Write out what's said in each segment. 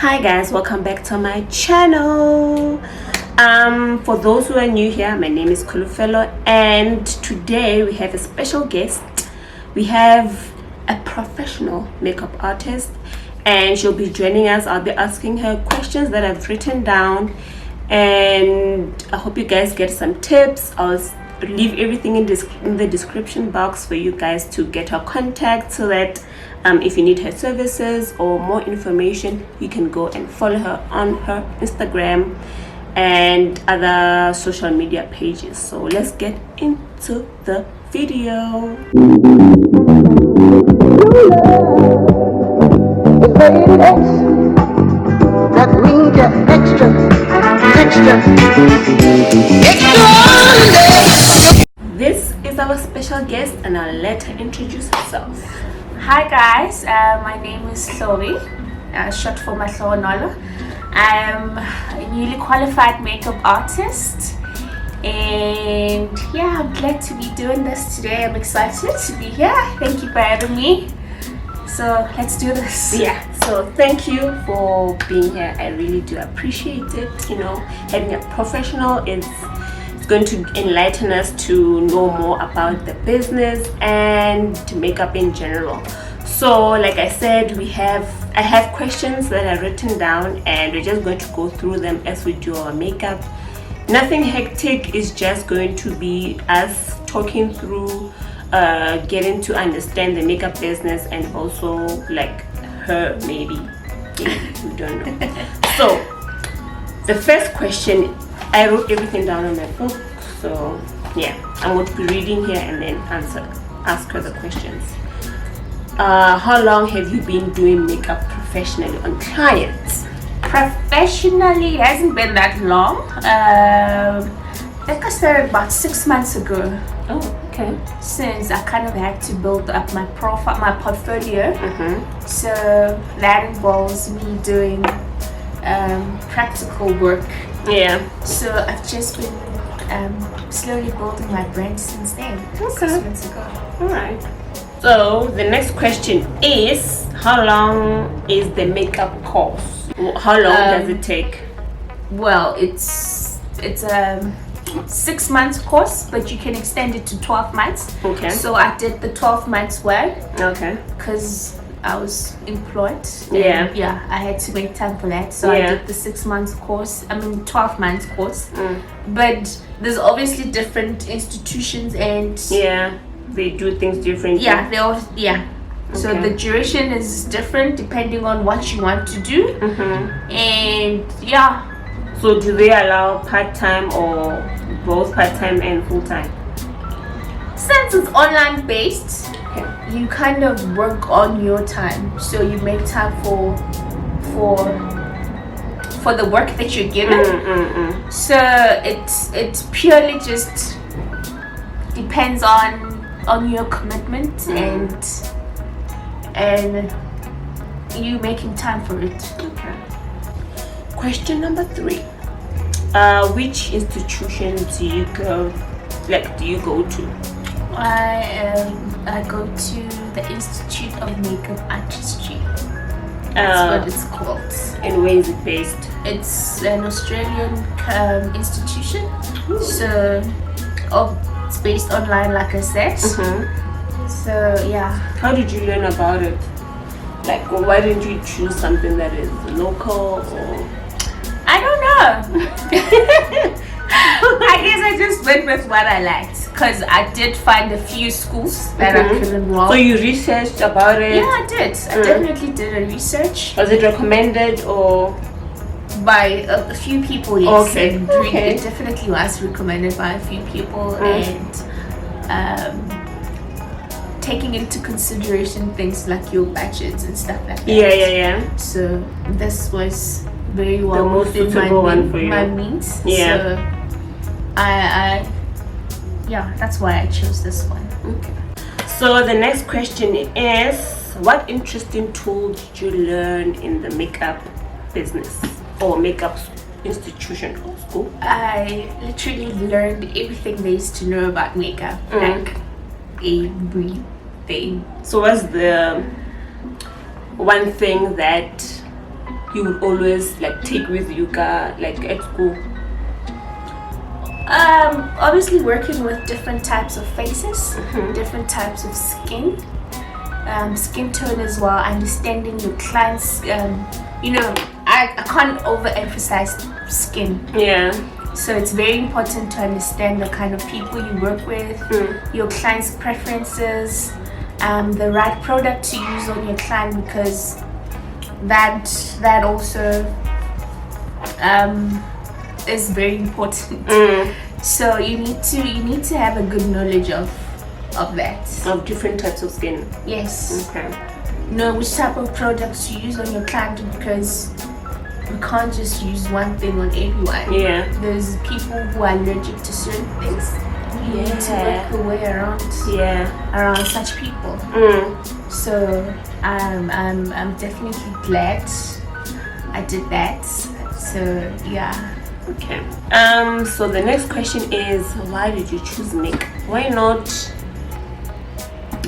Hi guys, welcome back to my channel. For those who are new here, my name is Kholofelo, and today we have a special guest. We have a professional makeup artist, and she'll be joining us. I'll be asking her questions that I've written down, and I hope you guys get some tips. I'll leave everything in the description box for you guys to get her contact, so that if you need her services or more information, you can go and follow her on her Instagram and other social media pages. So let's get into the video. That means extra. This is our special guest, and I'll let her introduce herself. Hi guys, my name is Hlogi, short for Kholofelo. I'm a newly qualified makeup artist, and yeah, I'm glad to be doing this today. I'm excited to be here. Thank you for having me. So let's do this. Yeah, so thank you for being here. I really do appreciate it. You know, having a professional is going to enlighten us to know more about the business and to makeup in general. So like I said, I have questions that are written down, and we're just going to go through them as we do our makeup. Nothing hectic. It's just going to be us talking through getting to understand the makeup business, and also like her, maybe you don't know. So the first question, I wrote everything down on my book, so yeah, I'm going to be reading here and then ask her the questions. How long have you been doing makeup professionally on clients? Professionally, it hasn't been that long. I think I started about 6 months ago. Oh, okay. Since I kind of had to build up my profile, my portfolio. So that involves me doing practical work. Yeah. So I've just been slowly building my brand since then. Okay. 6 months ago. All right. So the next question is, how long is the makeup course? How long does it take? Well, it's a 6 months course, but you can extend it to 12 months. Okay. So I did the 12 months one. Okay. Because I was employed. Yeah. Yeah, I had to make time for that. So Yeah. I did the 6 months course. 12 months course. But there's obviously different institutions, and Yeah, they do things differently. yeah, they all So Okay. the duration is different depending on what you want to do. And yeah. So do they allow part-time or both part-time and full-time? Since it's online based, Okay. you kind of work on your time. So you make time for the work that you're given. So it's purely just depends on your commitment and you making time for it. Okay. Question number 3. Which institution do you go to? I go to the Institute of Makeup Artistry. That's what it's called. And where is it based? It's an Australian institution. So it's based online, like I said. So yeah. How did you learn about it? Like, why didn't you choose something that is local, or? I don't know. I guess I just went with what I liked, because I did find a few schools that I could enroll. So you researched about it? Yeah, I did. I definitely did a research. Was it recommended or? By a few people, yes. Okay. And Okay. it definitely was recommended by a few people, and taking into consideration things like your budgets and stuff like that. Yeah. So this was very well The most within suitable one for you. my means. Yeah. So that's why I chose this one. Okay. So the next question is, what interesting tool did you learn in the makeup business or makeup institution or school? I literally learned everything there is to know about makeup, like everything. So what's the one thing that you would always like take with you like at school? Obviously working with different types of faces, different types of skin, skin tone as well, understanding your clients. I can't overemphasize skin. Yeah. So it's very important to understand the kind of people you work with, your clients' preferences, the right product to use on your client, because that also is very important. So you need to have a good knowledge of that. Of different types of skin. Yes. Okay. Know which type of products to use on your client, because we can't just use one thing on everyone. Yeah. There's people who are allergic to certain things. You need to work your way around such people. So I'm definitely glad I did that. So yeah. Okay. So the next question is, why did you choose makeup? Why not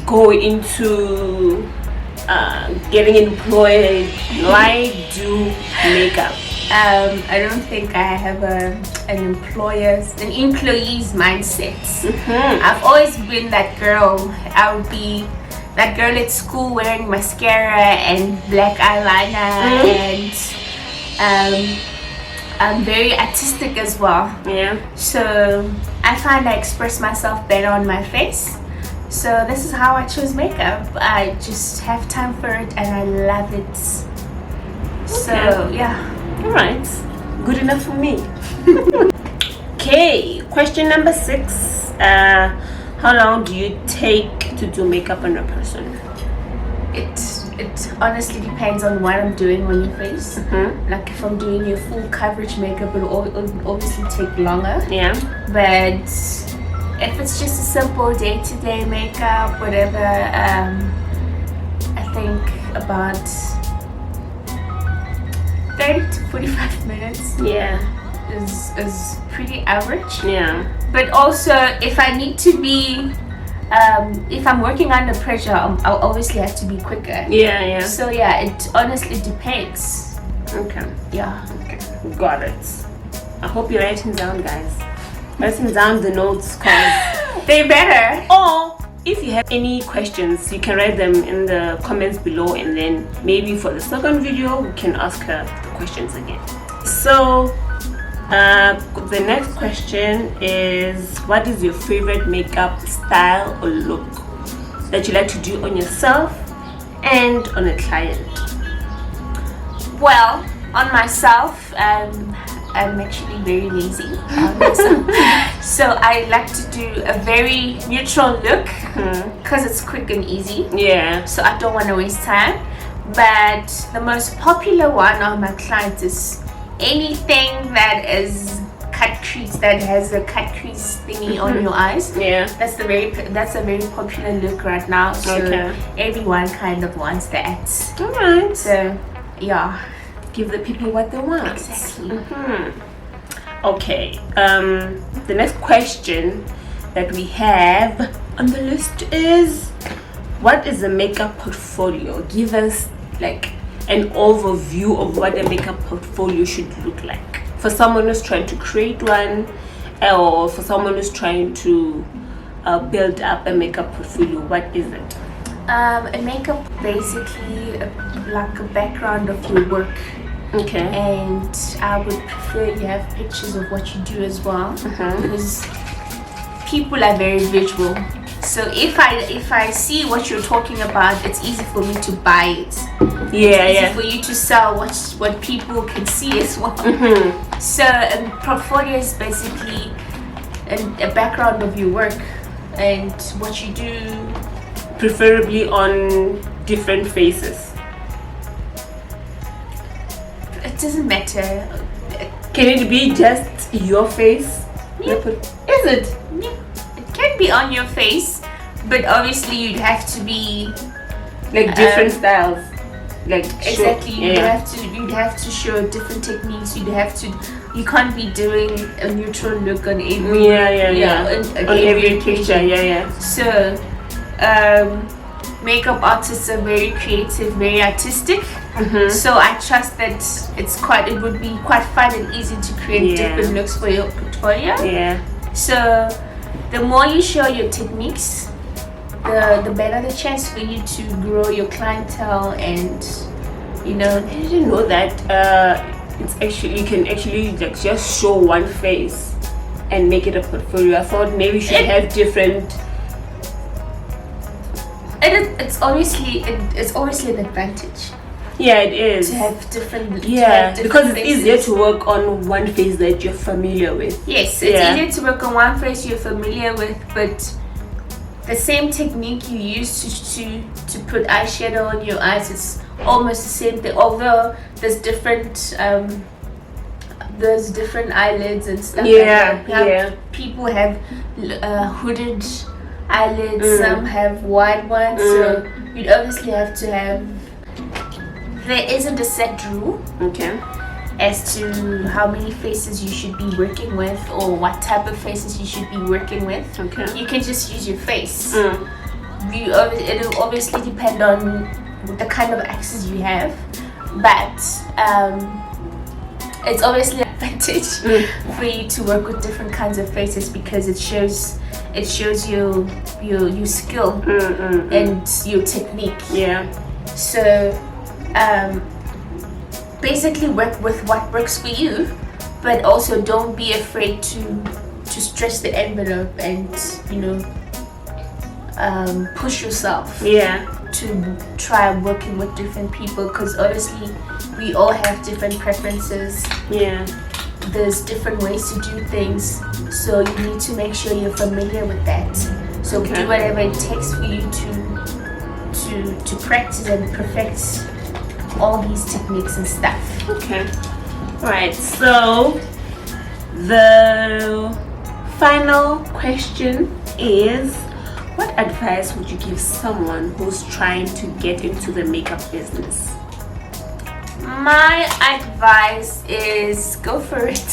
go into getting employed? Why do makeup? I don't think I have an employee's mindset. I've always been that girl. I would be that girl at school wearing mascara and black eyeliner, and I'm very artistic as well. Yeah. So I find I express myself better on my face. So this is how I choose makeup. I just have time for it and I love it. So yeah. Alright. Good enough for me. Okay, question number 6. How long do you take to do makeup on a person? It honestly depends on what I'm doing on your face. Like if I'm doing your full coverage makeup, it'll obviously take longer. Yeah. But if it's just a simple day-to-day makeup, whatever, I think about 30 to 45 minutes. Yeah. Is pretty average. Yeah. But also, if I need to be, if I'm working under pressure, I'll obviously have to be quicker. Yeah. So yeah, it honestly depends. Okay. Yeah. Okay. Got it. I hope you're writing down, guys. Writing down the notes, cause they better. Or if you have any questions, you can write them in the comments below, and then maybe for the second video we can ask her the questions again. So the next question is, what is your favorite makeup style or look that you like to do on yourself and on a client? Well, on myself, I'm actually very lazy. So I like to do a very neutral look because it's quick and easy. Yeah. So I don't want to waste time. But the most popular one on my clients is anything that is cut crease, that has a cut crease thingy on your eyes. Yeah. That's a very popular look right now. So everyone kind of wants that. Alright. So yeah. Give the people what they want. Exactly. Okay. The next question that we have on the list is, what is a makeup portfolio? Give us like an overview of what a makeup portfolio should look like for someone who's trying to create one, or for someone who's trying to build up a makeup portfolio. What is it? A makeup, basically like a background of your work. Okay. And I would prefer you have pictures of what you do as well, because people are very visual. So if I see what you're talking about, it's easy for me to buy it. Yeah, it's easy for you to sell what people can see as well. So a portfolio is basically a background of your work and what you do, preferably on different faces. It doesn't matter. Can it be just your face? Yep. Is it? Yeah. It can be on your face, but obviously you'd have to be like different styles. Like exactly. You'd have to show different techniques. You can't be doing a neutral look on every on every picture. So makeup artists are very creative, very artistic. So I trust that it would be quite fun and easy to create different looks for your portfolio. So the more you show your techniques, the better the chance for you to grow your clientele. And you know, I didn't know that it's actually, you can actually like just show one face and make it a portfolio. I thought maybe you should have different. It's obviously an advantage. Yeah, it is to have different. Because it's faces. easier to work on one face that you're familiar with. Yes, it's easier to work on one face you're familiar with, but the same technique you use to put eyeshadow on your eyes, it's almost the same thing. Although there's different eyelids and stuff. People have hooded eyelids, some have wide ones, so you'd obviously have to have. There isn't a set rule as to how many faces you should be working with or what type of faces you should be working with. You can just use your face. It'll obviously depend on the kind of access you have, but it's obviously an advantage for you to work with different kinds of faces, because it shows your skill and your technique. So basically work with what works for you, but also don't be afraid to stretch the envelope and, you know, push yourself to try working with different people, because obviously we all have different preferences. There's different ways to do things, so you need to make sure you're familiar with that. So do whatever it takes for you to practice and perfect all these techniques and stuff. Right, so the final question is, what advice would you give someone who's trying to get into the makeup business? My advice is go for it.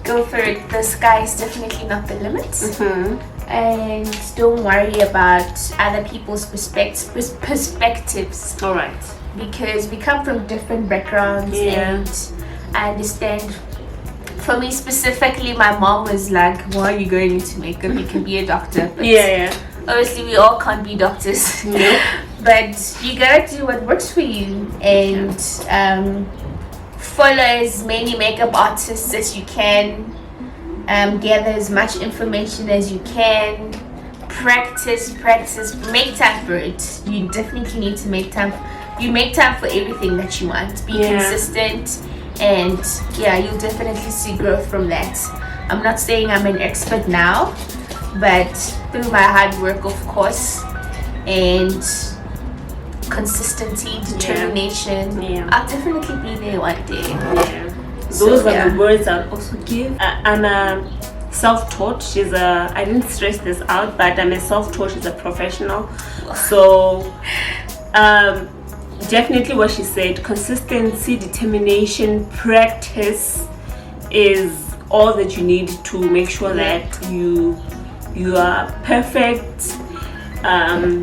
Go for it. The sky is definitely not the limit. And don't worry about other people's perspectives. All right. Because we come from different backgrounds, and I understand. For me specifically, my mom was like, why are you going into makeup? You can be a doctor. But obviously we all can't be doctors. But you gotta do what works for you, and follow as many makeup artists as you can, gather as much information as you can, practice, make time for it. You definitely need to make time. You make time for everything that you want. Be consistent, and you'll definitely see growth from that. I'm not saying I'm an expert now, but through my hard work, of course, and consistency, determination, I'll definitely be there one day. Those are the words I'll also give. I'm a self-taught. I didn't stress this out, but I'm a self-taught. She's a professional. So definitely what she said, consistency, determination, practice is all that you need to make sure that you are perfect,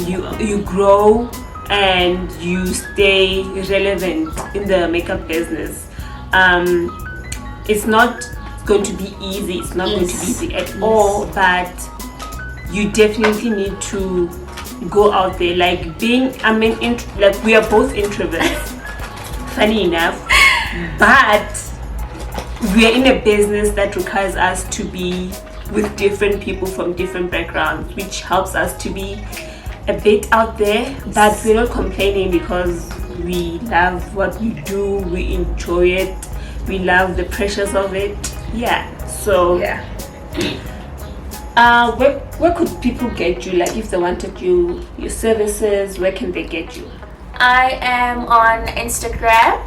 you grow, and you stay relevant in the makeup business. It's not going to be easy. It's not going to be easy at all, but you definitely need to go out there. Like like we are both introverts, funny enough, but we are in a business that requires us to be with different people from different backgrounds, which helps us to be a bit out there. But we're not complaining, because we love what we do, we enjoy it, we love the pressures of it. Where could people get you? Like, if they wanted your services, where can they get you? I am on Instagram.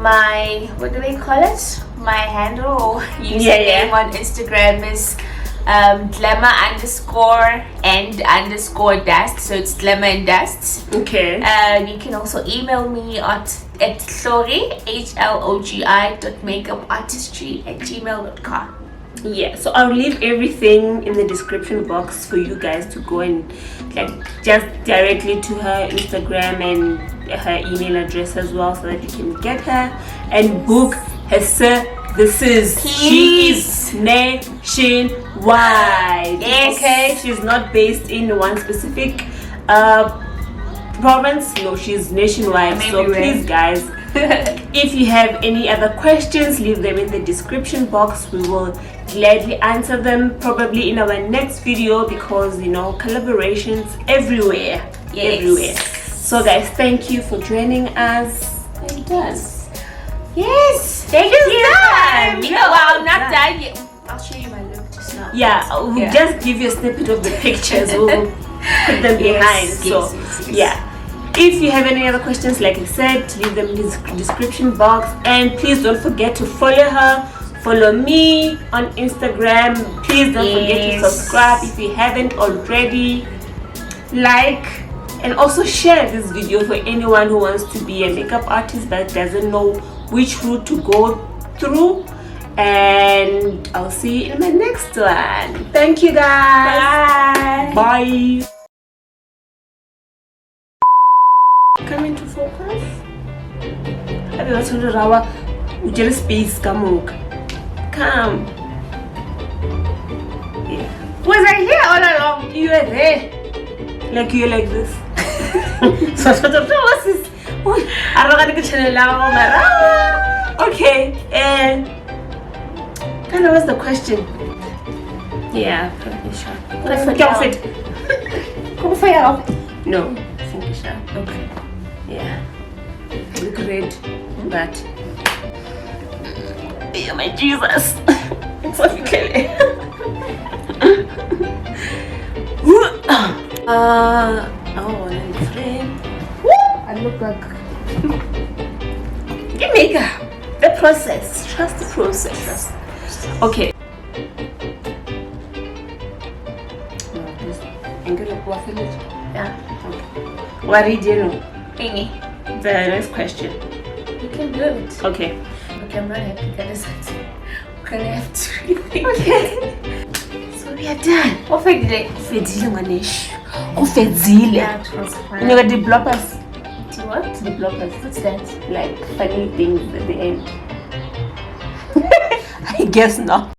My, what do they call it? My handle or username on Instagram is glamour_and_dust. So it's glamour and dust. You can also email me at hlogi, hlogi.makeupartistry@gmail.com. So I'll leave everything in the description box for you guys to go and like just directly to her Instagram and her email address as well, so that you can get her and book her services. She is nationwide. Yes. Okay, she's not based in one specific province. No, she's nationwide. So please, guys, if you have any other questions, leave them in the description box. We will gladly answer them, probably in our next video, because collaborations everywhere. Everywhere. So guys, thank you for joining us. It does. Yes, thank you. Done. Well, not done yet. I'll show you my look just now. Yeah, we'll just give you a snippet of the pictures. We'll put them behind. So yeah, if you have any other questions, like I said, leave them in the description box. And please don't forget to follow her. Follow me on Instagram. Please don't forget to subscribe if you haven't already. Like and also share this video for anyone who wants to be a makeup artist but doesn't know which route to go through. And I'll see you in my next one. Thank you, guys. Bye. Come into focus. I was going to just space. Come. Yeah. Was I here all along? You were there. Like you're like this. So I thought, what's this? I'm not going to channel now. Okay, and kind of what's the question? Yeah, sure. No, sure. Okay. Yeah. Look red, but oh my Jesus. It's so killing. Oh, and frame. I look like you make the process. Trust the process. Okay. Yeah. Okay. What did you know? Amy. The next question. You can do it. Okay. Okay, I'm not happy because we're gonna have to rethink. Okay. So we are done. Ofedile. Fedile manish. Fedile. Yeah, it was fine. You know what the bloppers? What? The bloppers. What's that? Like funny things at the end. I guess not.